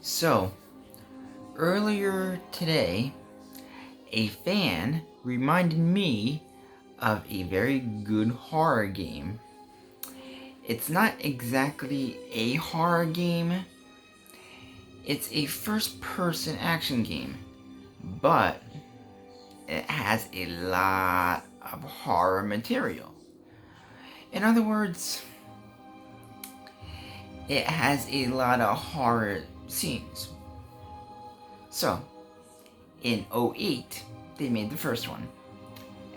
So, earlier today, a fan reminded me of a very good horror game. It's not exactly a horror game, it's a first person action game, but it has a lot of horror material. In other words, it has a lot of horror scenes. So, in '08, they made the first one.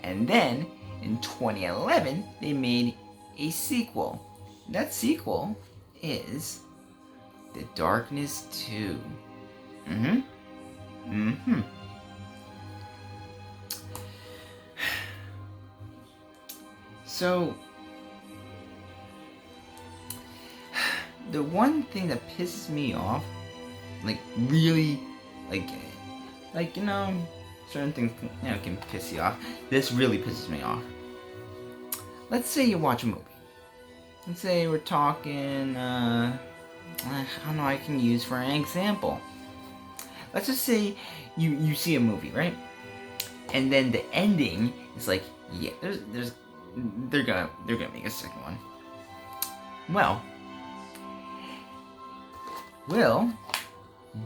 And then, in 2011, they made a sequel. That sequel is The Darkness 2. So, the one thing that pisses me off, like really, like certain things can piss you off. This really pisses me off. Let's say you watch a movie. Let's say we're talking, I don't know, I can use for an example. Let's just say you see a movie, right? And then the ending is like, yeah, they're gonna make a second one. Well, Will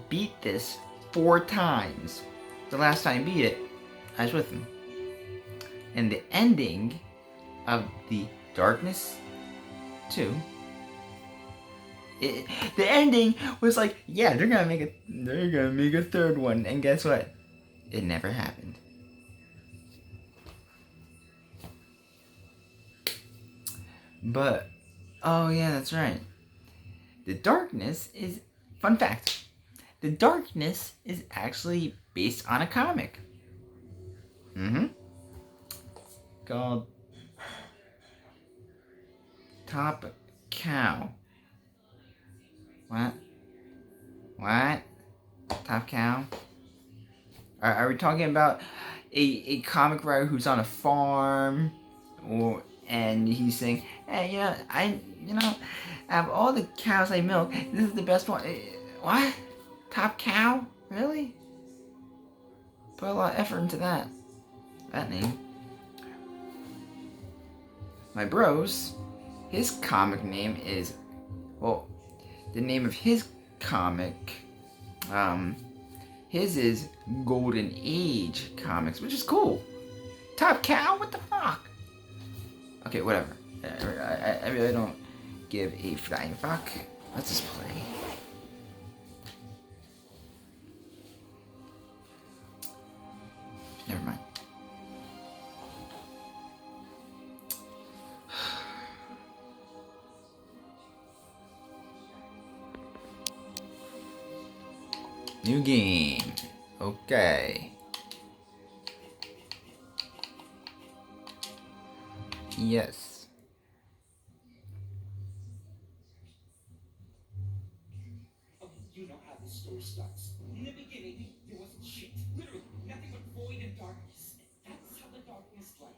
beat this 4 times. The last time he beat it, I was with him. And the ending of The Darkness 2, the ending was like, yeah, they're gonna make a third one. And guess what? It never happened. But, oh yeah, that's right. The Darkness is, fun fact, The Darkness is actually based on a comic. Called Top Cow. What? What? Top Cow? Are we talking about a comic writer who's on a farm, and he's saying, hey, out of all the cows I milk, this is the best one. What? Top Cow? Really? Put a lot of effort into that name. My bros, his comic name is, well, the name of his comic, his is Golden Age Comics, which is cool. Top Cow? What the fuck? Okay, whatever. I really don't give a flying fuck. Let's just play. Never mind. New game. Okay. Yes. You know how this story starts. In the beginning, there wasn't shit. Literally, nothing but void and darkness. That's how the darkness dwelt.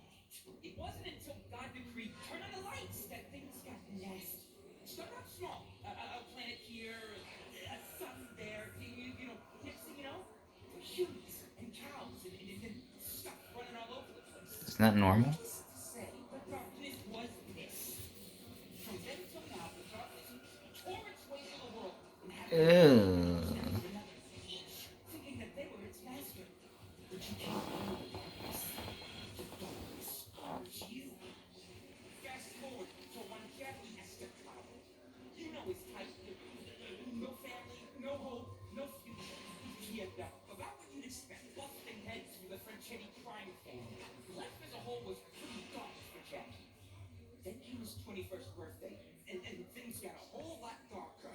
It wasn't until God decreed, turn on the lights, that things got nasty. Started out small. A planet here, a sun there. Next thing you know, there's humans and cows and stuff running all over the place. Is that normal? Needless to say, the darkness was this. From then till now, the darkness tore its way through the world. Ew. Thinking that they were its master. But you can't rule the darkness. The darkness owns you. Fast forward to one Jackie has to travel. You know his type. No family, no hope, no future. He had about what you'd expect. Busting heads with a Franchetti crime family. Life as a whole was pretty dark for Jackie. Then came his 21st birthday, and things got a whole lot darker.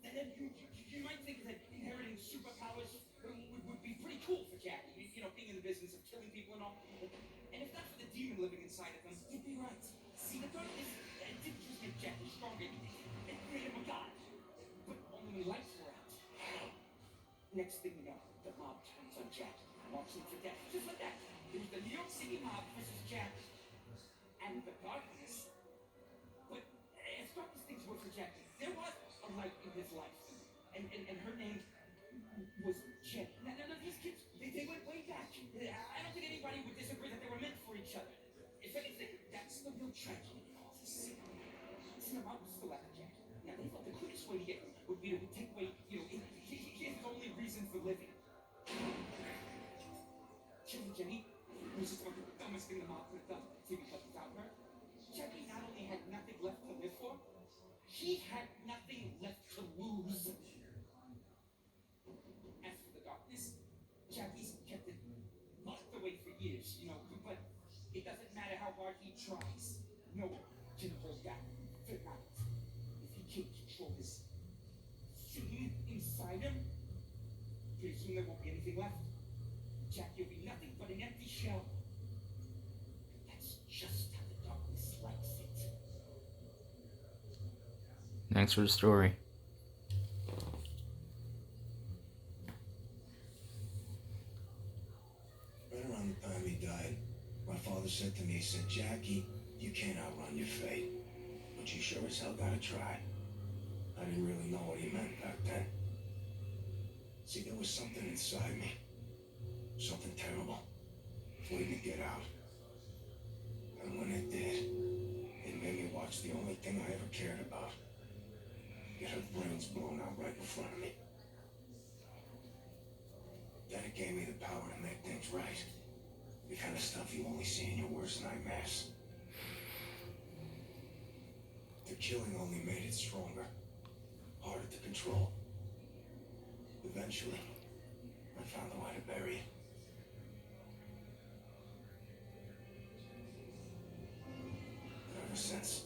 And then you might think that inheriting superpowers would be pretty cool for Jackie, being in the business of killing people and all. And if not for the demon living inside of him, you'd be right. See, the darkness didn't just make Jackie stronger, it made him a god. But only when lights were out. Next thing you know, the mob turns on Jackie, marks him for death, just like that. It was the New York City mob versus Jackie. And the darkness. But as dark as things were for Jackie, there was light in his life. And her name was Jen. Now, these kids, they went way back. I don't think anybody would disagree that they were meant for each other. If anything, that's the real tragedy of all this. See, my mom was still after Jack. Now, they thought the quickest way to get him would be to take away, his only reason for living. Jenny was just about the dumbest thing the mom could have done. See, because without her, Jenny not only had nothing left to live for, he had nothing left to lose. As for the darkness, Jackie's kept it locked away for years, but it doesn't matter how hard he tries. No one can hold back the night. If he can't control this thing inside him, pretty soon there won't be anything left. Jackie will be nothing but an empty shell. That's just how the darkness likes it. Thanks for the story. Right around the time he died, my father said to me, he said, Jackie, you can't outrun your fate, but you sure as hell gotta try. I didn't really know what he meant back then. See, there was something inside me. Something terrible, waiting to get out. And when it did, it made me watch the only thing I ever cared about. Get her brains blown out right in front of me. Then it gave me the power to make things right. The kind of stuff you only see in your worst nightmares. The killing only made it stronger, harder to control. Eventually, I found a way to bury it. Ever since,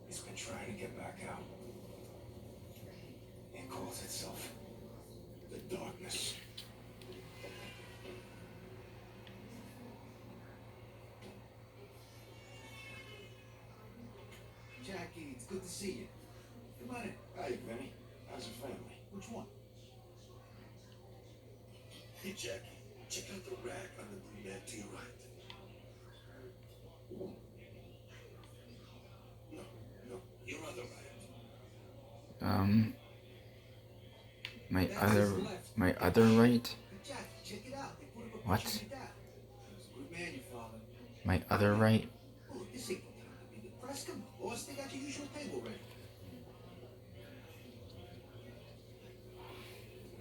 it's been trying to get back out. It calls itself the darkness. Jackie, it's good to see you. Come on in. Hey, Vinny. How's the family? Which one? Hey, Jackie. Check out the rack on the brunette to your right. No, your other right. My other right? Jackie, check it out. They put him up What? with your dad. He's a good man, your father. My other right? Oh, this ain't no time to be depressed. Come on, boss. They got your usual table ready.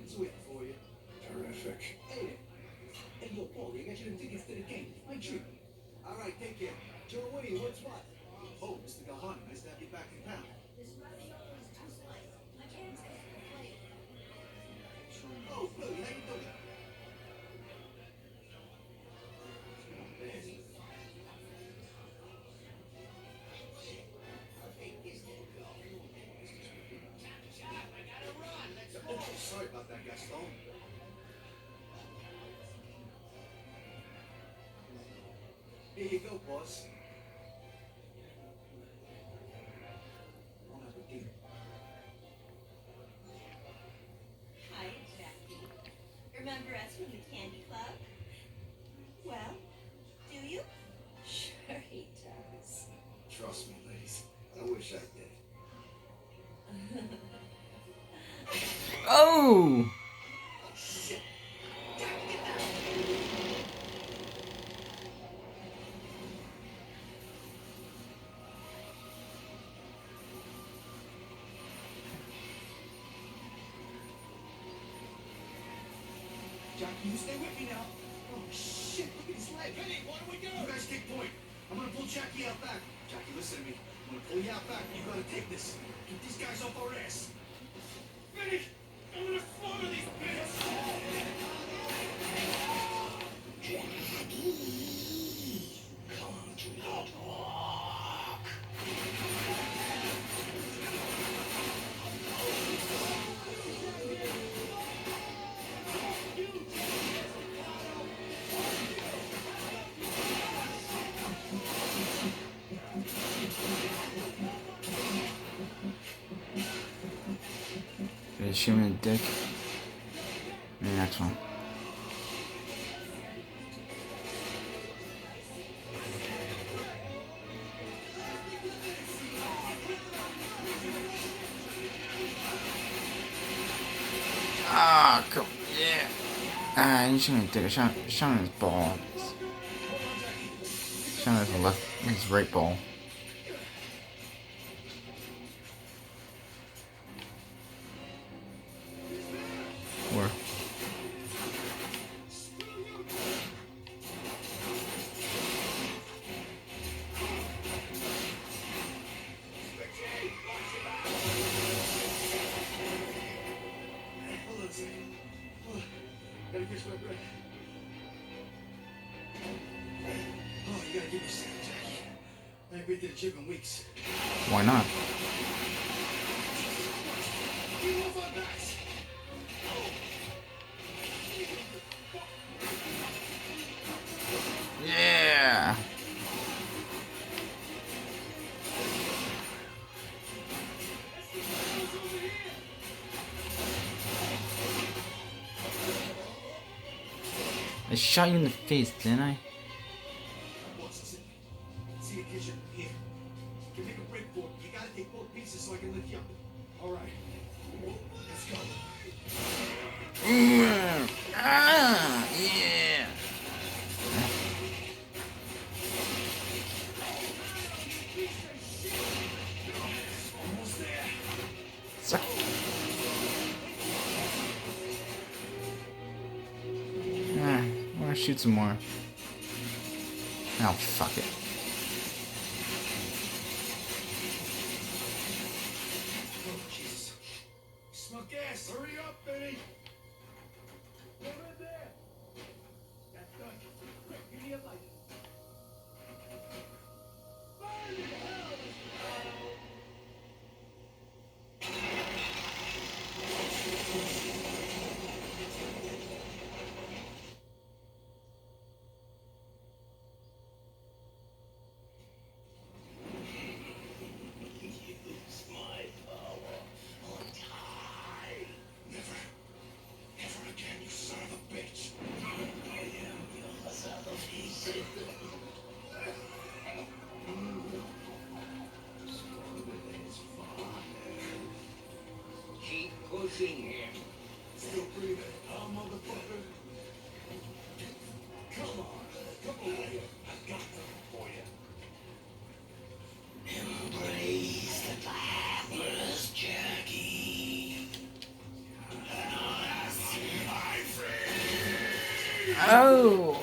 It's waiting for you. Terrific. Hey there. Hey, yo, Paulie, I got you the tickets to the game. My treat. All right, take care. Joe Winnie, what's what? Oh, Mr. Galhani, nice to have you back in town. Oh, Billy, how you doing? Oh, sorry about that, Gaston. Here you go, boss. Bon appetit. Hi, Jackie. Remember us from the Candy Club? Well, do you? Sure he does. Trust me, ladies. I wish I did. Oh! Shit. Jackie, you stay with me now. Oh, shit, look at his leg. Vinny, what do we do? You guys take point. I'm gonna pull Jackie out back. Jackie, listen to me. I'm gonna pull you out back. You gotta take this. Get these guys off our ass. Vinny, I'm gonna slaughter these bitches! Come to the talk. Did I shoot him in the dick? Maybe next one. Ah, come, yeah. Ah, I'm just gonna take a shot at his ball. Shot at his right ball. Or Hold on a second. Hold on. Gotta catch my breath. Oh, you gotta give me a second, Jackie. I ain't been to the gym in weeks. why not? Get off my back! Yeah. I shot you in the face, didn't I? Watch this. See you catch it here. You can make a break for it. You gotta take both pieces so I can lift you up. All right. Let's go. Ah, yeah. Almost there. Suck. Ah, I wanna shoot some more. Oh, fuck it. Oh, Jesus. Smell gas. Hurry up, Benny. Get in there. That's done. Quick, give me a light. Fire in the hell! Use my power or die. Never. Never again, you son of a bitch. I am your son of a bitch. Stronger than his father. Keep pushing him. Still breathing, huh, motherfucker? Come on. Come on. I got them for you. Embrace the powers, Jackie. My friend. Oh.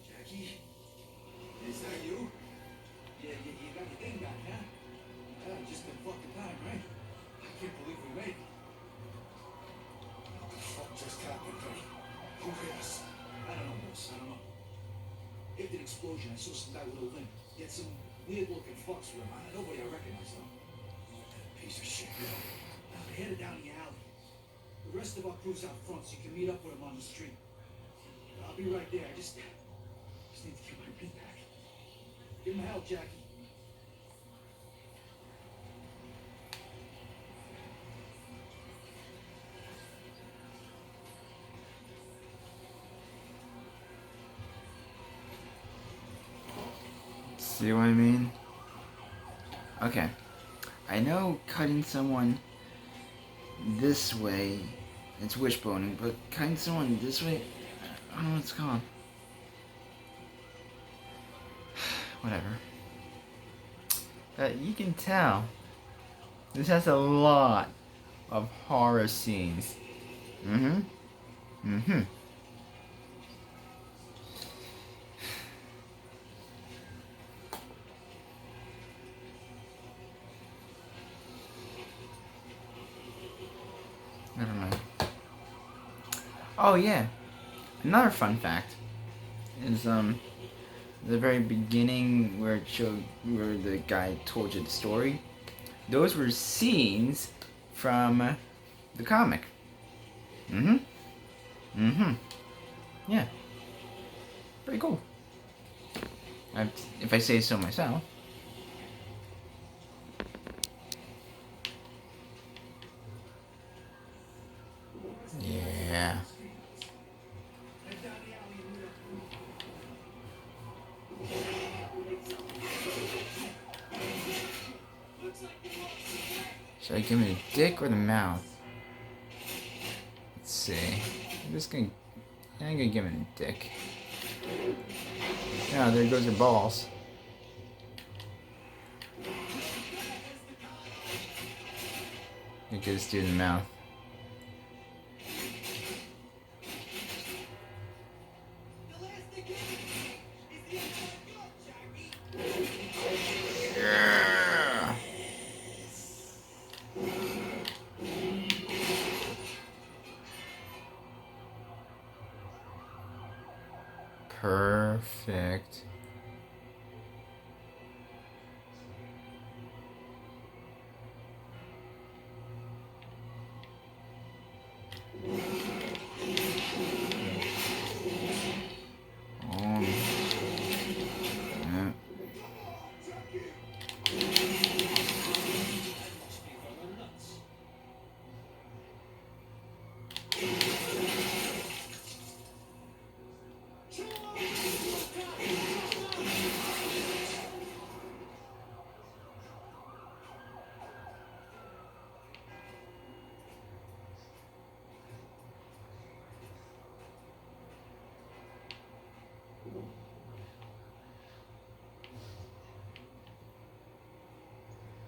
Jackie? Is that you? Yeah, you got the thing back, huh? Yeah, just been fucking time, right? I can't believe we made it. What the fuck just happened, Benny? Who hit us? I don't know, boss. I don't know. After the explosion, I saw some guy with a limp. He had some weird-looking fucks with him. Nobody I recognize, though. Piece of shit. Now, they're headed down the alley. The rest of our crew's out front, so you can meet up with them on the street. I'll be right there. I just need to get my ring back. Give him hell, Jackie. See what I mean? Okay. I know cutting someone this way, it's wishboning, but cutting someone this way, I don't know what it's called. Whatever. You can tell. This has a lot of horror scenes. Mm-hmm. Mm-hmm. Never mind. Oh yeah. Another fun fact is the very beginning where it showed where the guy told you the story, those were scenes from the comic. Yeah. Pretty cool. If I say so myself. Yeah. Should I give him the dick or the mouth? Let's see. I'm gonna give him a dick. Yeah, there goes your balls. You give this dude in the mouth. Yeah. Perfect. Yeah.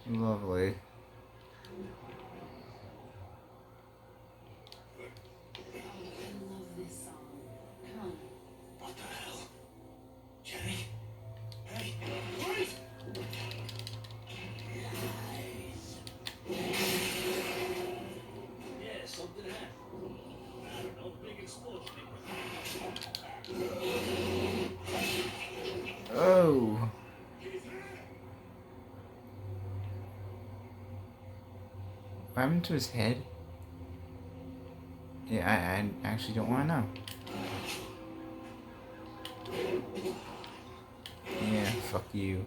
Lovely. What the hell? Jenny? Hey, Yeah, something happened. I don't know, big explosion. Oh. What happened to his head? Yeah, I actually don't want to know. Yeah, fuck you.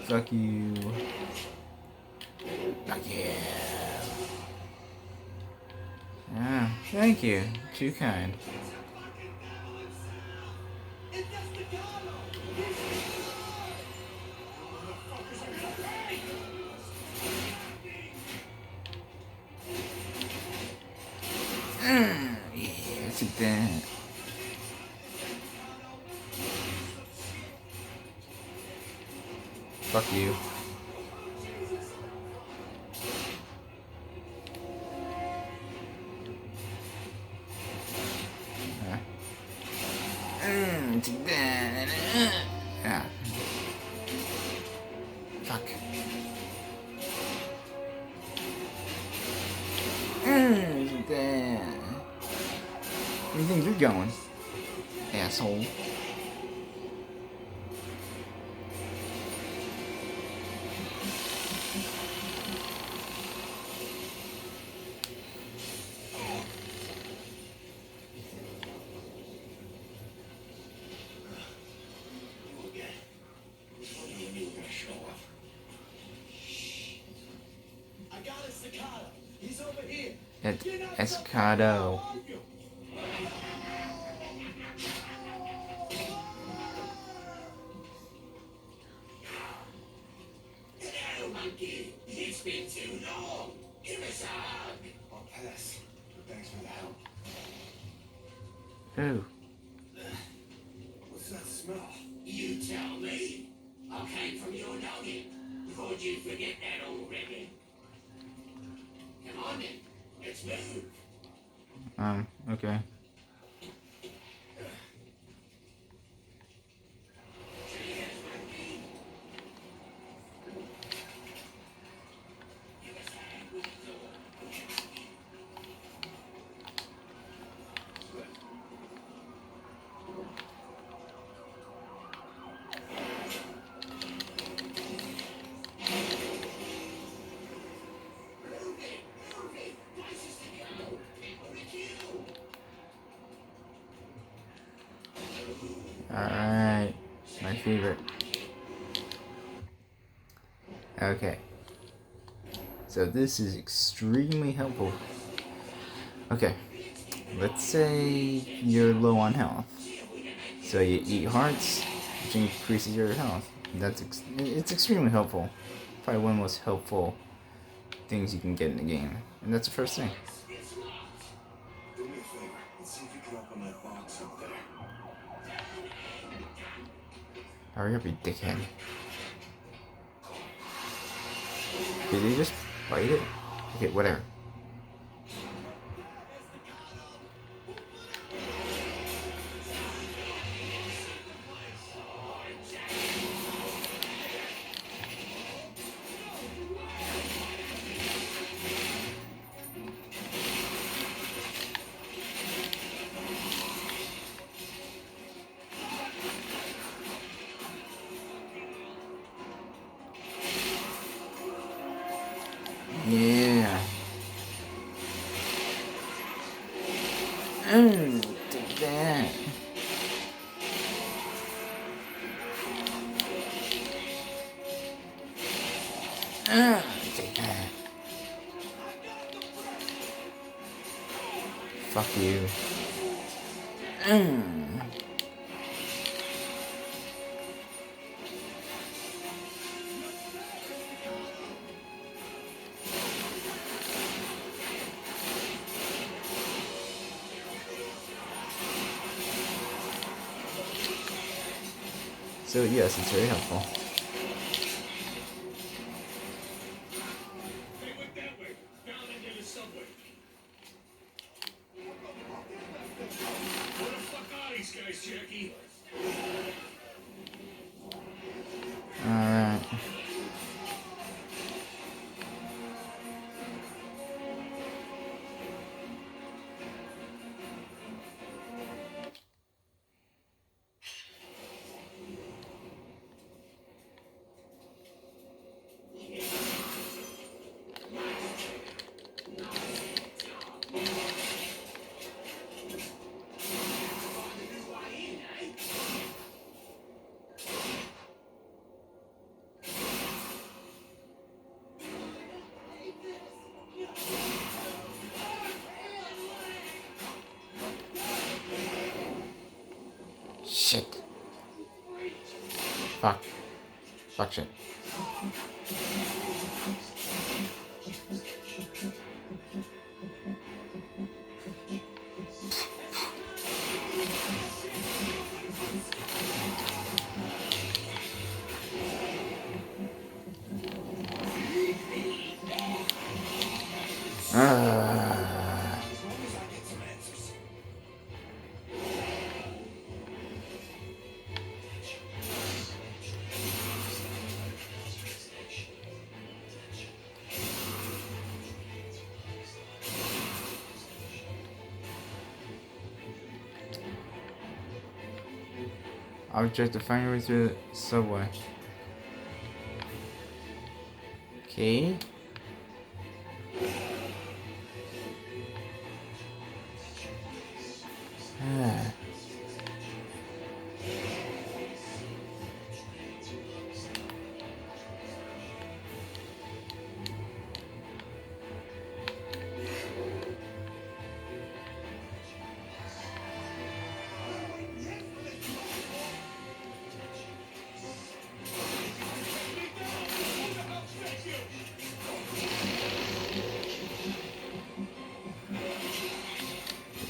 Fuck you. Fuck yeah. Ah, thank you. Too kind. Yeah, take that. Fuck you. Take that. Yeah. Fuck. Take that. Where do you think you're going? Asshole. you again. I was wondering when you were gonna show up. I got a cicada. He's over here. Escado. Hello, monkey. It's been too long. Give us a hug. I'll pass, but thanks for the help. Who? What's that smell? You tell me. I came from your noggin. Thought you'd forget that already. Come on then. Let's move. Okay. Alright. My favorite. Okay. So this is extremely helpful. Okay. Let's say you're low on health. So you eat hearts, which increases your health. It's extremely helpful. Probably one of the most helpful things you can get in the game. And that's the first thing. Do me a favor and see if you can open that box up there. Hurry up, you dickhead. Did he just bite it? Okay, whatever. Yeah. Take that. Take that. Fuck you. So yes, it's very helpful. They went that way, down into the subway. Where the fuck are these guys, Jackie? Alright. Shit. Fuck. Fuck shit. Object to find your way through the subway. Okay.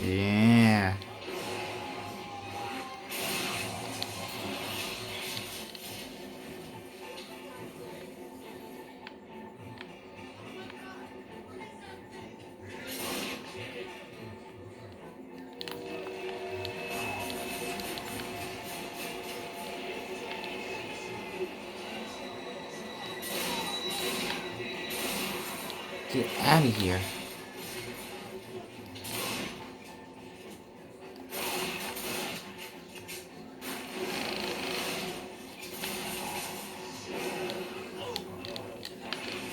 Yeah. Get out of here.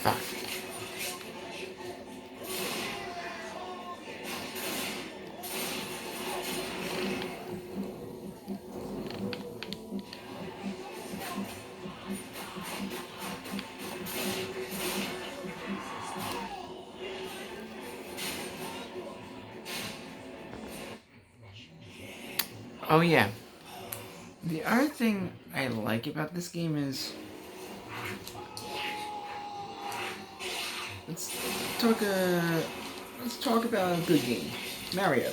Fuck. Oh yeah. The other thing I like about this game is let's talk. Let's talk about a good game, Mario.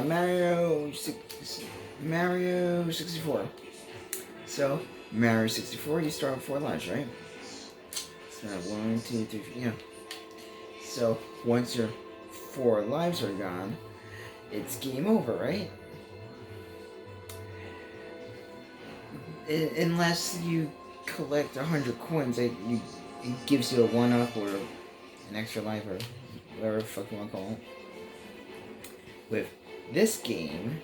Mario 64. So Mario 64, you start with 4 lives, right? So 1, 2, 3, 4, yeah. So once your 4 lives are gone, it's game over, right? Unless you collect 100 coins, it gives you a 1-up or an extra life or whatever the fuck you want to call it. With this game,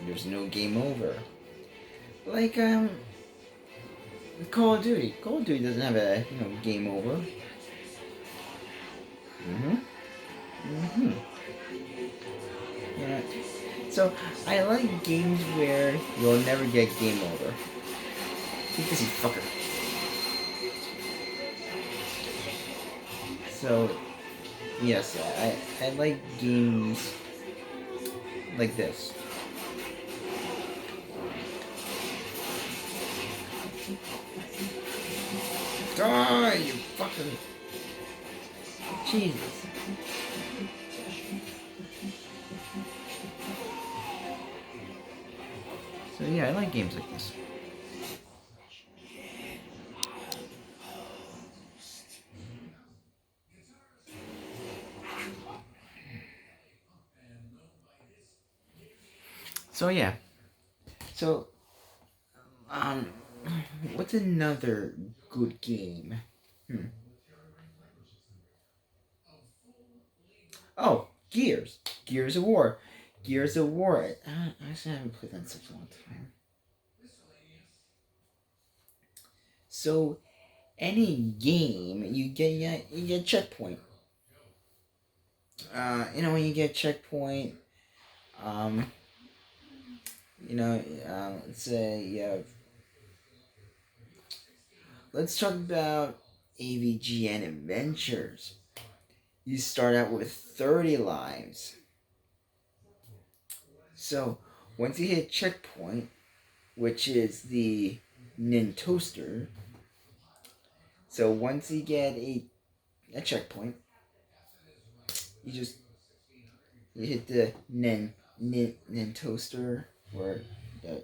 there's no game over. Like Call of Duty. Call of Duty doesn't have a game over. Yeah. So I like games where you'll never get game over. Take this, you fucker. So yes, I like games like this. Die, you fucking Jesus. So yeah, I like games like this. So yeah. So um what's another good game? Oh, Gears. Gears of War. Gears of War. I actually haven't played that in such a long time. So any game you get checkpoint. When you get checkpoint, um, let's say you have. Let's talk about AVGN Adventures. You start out with 30 lives. So once you hit checkpoint, which is the Nin Toaster. So once you get a checkpoint, you hit the Nin Toaster, or the,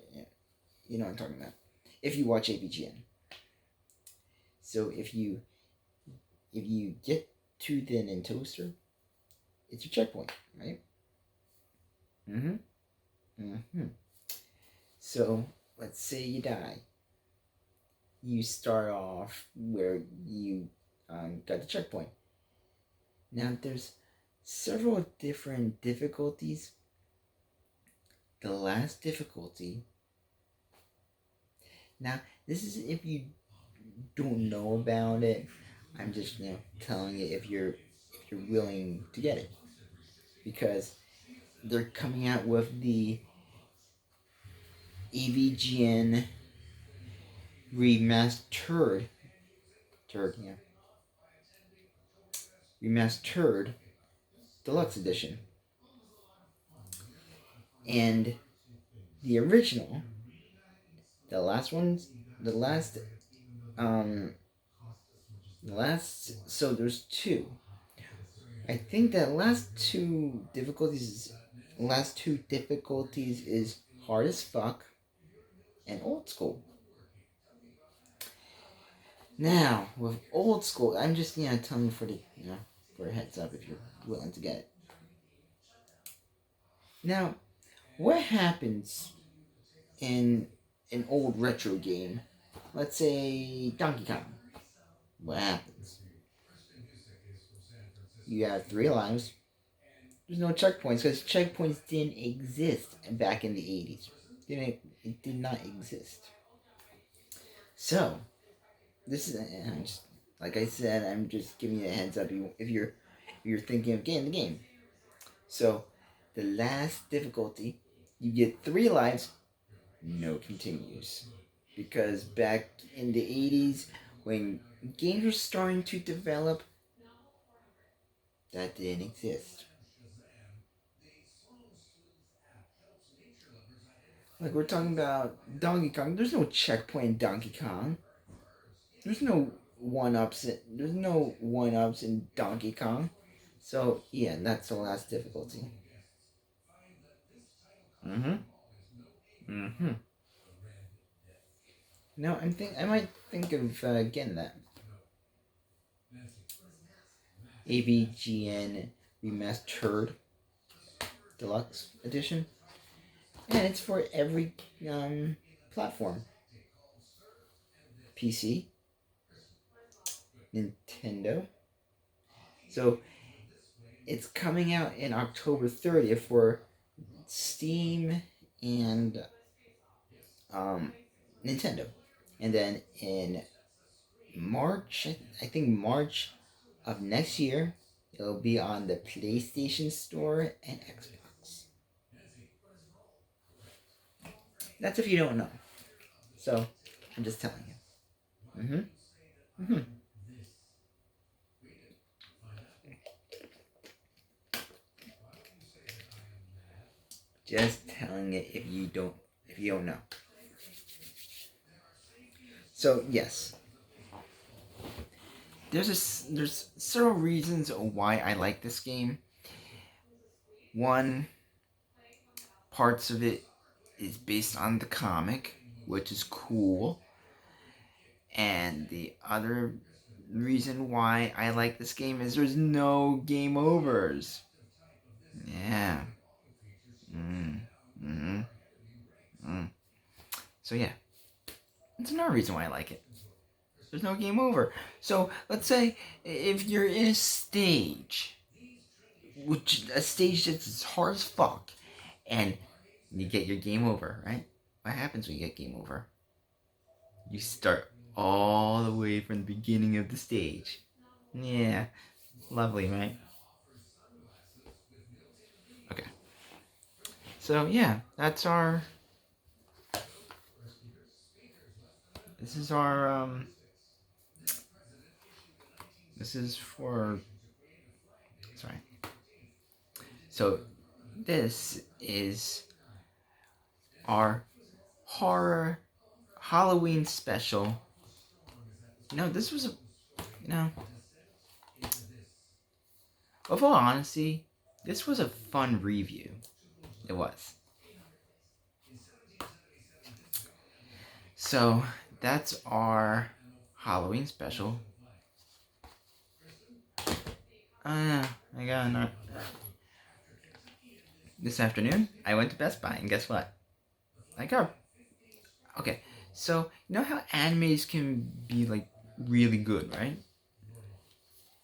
you know what I'm talking about. If you watch AVGN. So if you get to the Nin Toaster, it's your checkpoint, right? So let's say you die. You start off where you got the checkpoint. Now there's several different difficulties. The last difficulty. Now this is if you don't know about it. I'm just telling you if you're willing to get it, because they're coming out with the EVGN remastered, remastered deluxe edition, and the original, the last ones, the last, So there's two. I think that last two difficulties is hard as fuck and old school. Now, with old school, I'm just telling you for a heads up if you're willing to get it. Now, what happens in an old retro game? Let's say Donkey Kong. What happens? You have 3 lives. There's no checkpoints because checkpoints didn't exist back in the 80s. It did not exist. So, this is like I said, I'm just giving you a heads up if you're thinking of getting the game. So, the last difficulty, you get 3 lives, no continues, because back in the 80s when games were starting to develop, that didn't exist. Like we're talking about Donkey Kong. There's no checkpoint in Donkey Kong. There's no one-ups. There's no one-ups in Donkey Kong. So yeah, that's the last difficulty. Mm-hmm. Mm-hmm. No, I might think of getting that AVGN Remastered Deluxe Edition, and it's for every platform: PC, Nintendo. So it's coming out in October 30th for Steam and Nintendo, and then in March, I think March of next year, it'll be on the PlayStation Store and Xbox. That's if you don't know. So, I'm just telling you. Mm-hmm. Just telling it if you don't know. So yes, there's several reasons why I like this game. One, parts of it is based on the comic, which is cool. And the other reason why I like this game is there's no game overs. Yeah. Mm-hmm. Mm. So yeah, that's another reason why I like it. There's no game over. So let's say if you're in a stage, a stage that's hard as fuck, and you get your game over, right? What happens when you get game over? You start all the way from the beginning of the stage. Yeah, lovely, right? Okay. So yeah, that's our. This is our. This is for. Sorry. So, this is our horror Halloween special. This was a. With all honesty, this was a fun review. It was. So, that's our Halloween special. I got another. This afternoon, I went to Best Buy, and guess what? I got. Okay, so you know how animes can be like really good, right?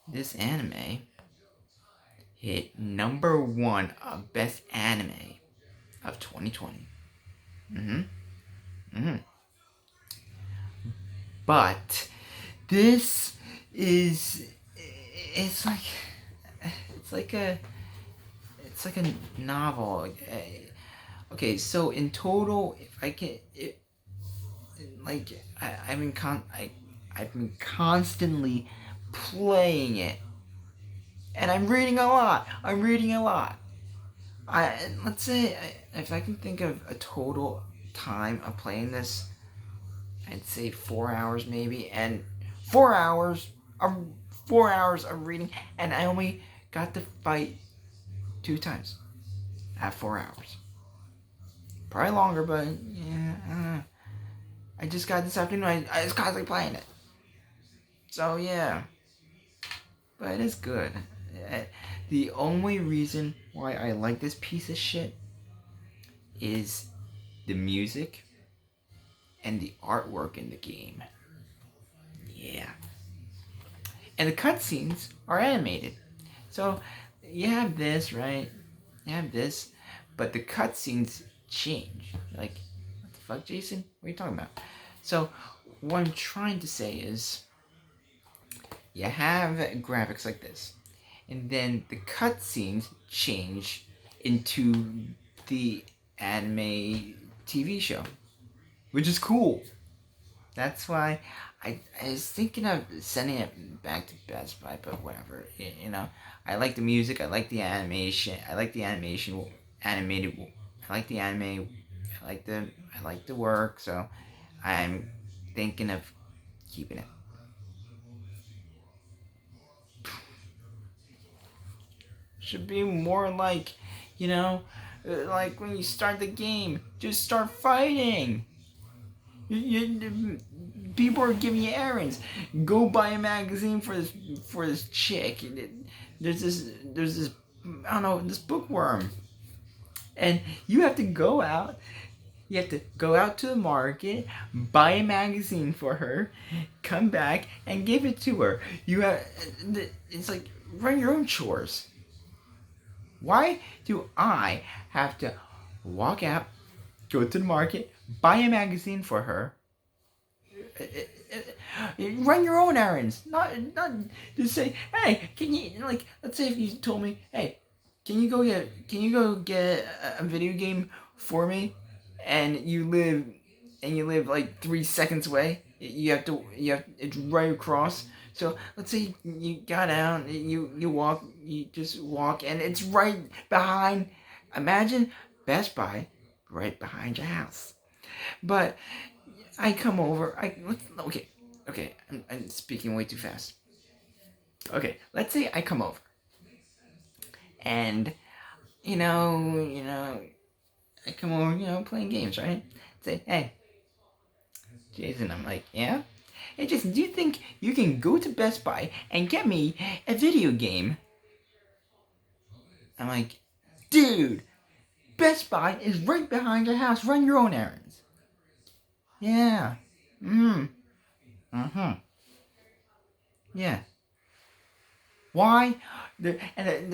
This anime hit number one of best anime of 2020. Mm-hmm. Mm-hmm. But this is it's like it's like a it's like a novel. Okay, so in total, if I can, like I've been constantly playing it, and I'm reading a lot. Let's say if I can think of a total time of playing this, I'd say 4 hours maybe, and 4 hours of 4 hours of reading, and I only got to fight 2 times at 4 hours. Probably longer, but yeah, I don't know. I just got this afternoon. I was constantly playing it. So yeah, but it is good. The only reason why I like this piece of shit is the music and the artwork in the game. Yeah. And the cutscenes are animated. So you have this, right? You have this, but the cutscenes change. Like, what the fuck, Jason? What are you talking about? So what I'm trying to say is you have graphics like this, and then the cutscenes change into the anime TV show, which is cool. That's why I was thinking of sending it back to Best Buy, but whatever. I like the music. I like the animation. I like the animation. Animated. I like the anime. I like the work, so I'm thinking of keeping it. Should be more like, like when you start the game, just start fighting. People are giving you errands. Go buy a magazine for this chick. There's this I don't know, this bookworm, and you have to go out. You have to go out to the market, buy a magazine for her, come back and give it to her. You have it's like run your own chores. Why do I have to walk out, go to the market, buy a magazine for her? Run your own errands. Not just say, hey, can you like? Let's say if you told me, hey, can you go get a video game for me, and you live like 3 seconds away. You have it's right across. So let's say you got out, you just walk, and it's right behind. Imagine Best Buy right behind your house. But I come over. Okay. I'm speaking way too fast. Okay, let's say I come over, and I come over, playing games, right? Say, hey, Jason. I'm like, yeah. Hey, Jason, do you think you can go to Best Buy and get me a video game? I'm like, dude, Best Buy is right behind your house. Run your own errands. Yeah. Uh-huh. Yeah. Why? They're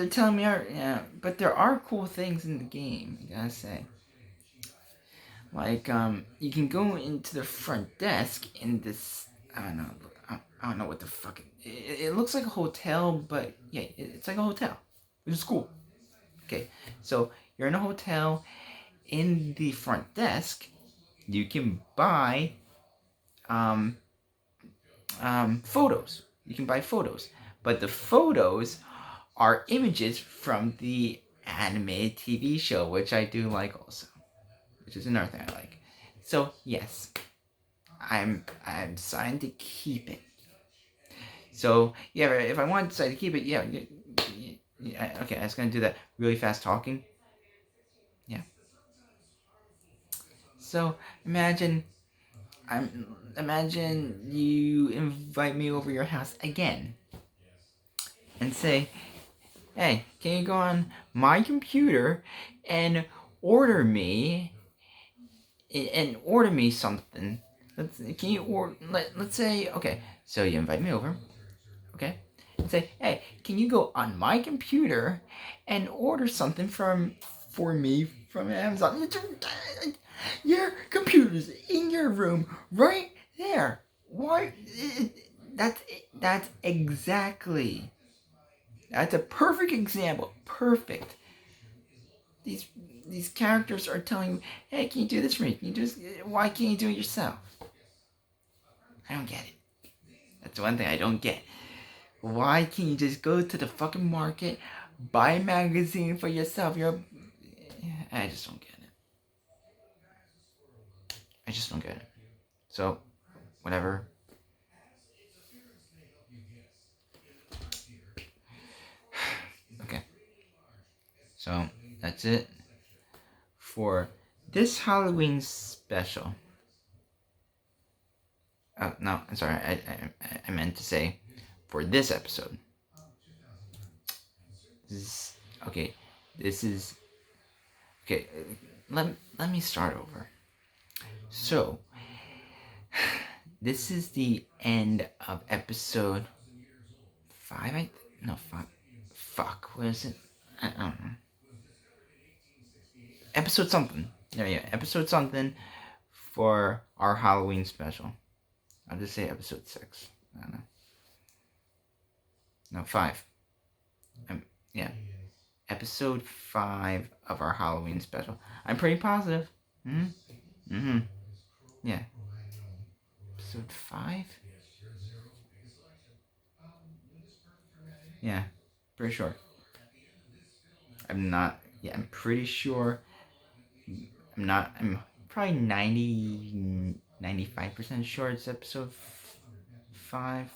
telling me, yeah, but there are cool things in the game, I gotta say. Like, you can go into the front desk in this, I don't know, I don't know what the fuck, it looks like a hotel, but yeah, it's like a hotel, which is cool. Okay, so you're in a hotel, in the front desk, you can buy, um, photos. You can buy photos, but the photos are images from the animated TV show, which I do like also, which is another thing I like. So yes, I'm deciding to keep it. So yeah, if I want to decide to keep it, yeah, okay, I was gonna do that really fast talking. Yeah. So imagine you invite me over your house again and say, hey, can you go on my computer and order me something? Let's say, okay, so you invite me over, okay, and say, hey, can you go on my computer and order something for me from Amazon? Your computer's in your room right there. Why? That's exactly. That's a perfect example. Perfect. These these characters are telling you, hey, can you do this for me? Can you do this? Why can't you do it yourself? I don't get it. That's one thing I don't get. Why can't you just go to the fucking market, buy a magazine for yourself? I just don't get it. I just don't get it. So, whatever. Okay. So, that's it for this Halloween special. Oh, no, I'm sorry. I meant to say for this episode. Okay, this is okay. Let me start over. So, this is the end of episode 5. No, 5. Fuck, what is it? I don't know. Episode something. Yeah, episode something for our Halloween special. I'll just say episode 6. I don't know. No, 5. Yeah. Episode 5 of our Halloween special. I'm pretty positive. Yeah. Episode 5? Yeah. Pretty sure. I'm not. Yeah, I'm pretty sure. I'm not. probably 95% sure it's episode 5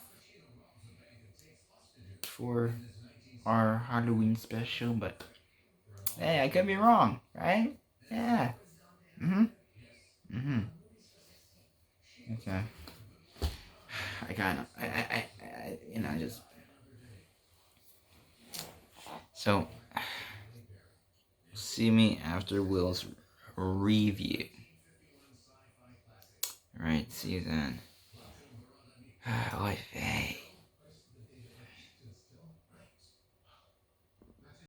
for our Halloween special, but hey, I could be wrong, right? Yeah. Okay. I kind of, just. So, see me after Will's review. Alright, see you then. Oy vey.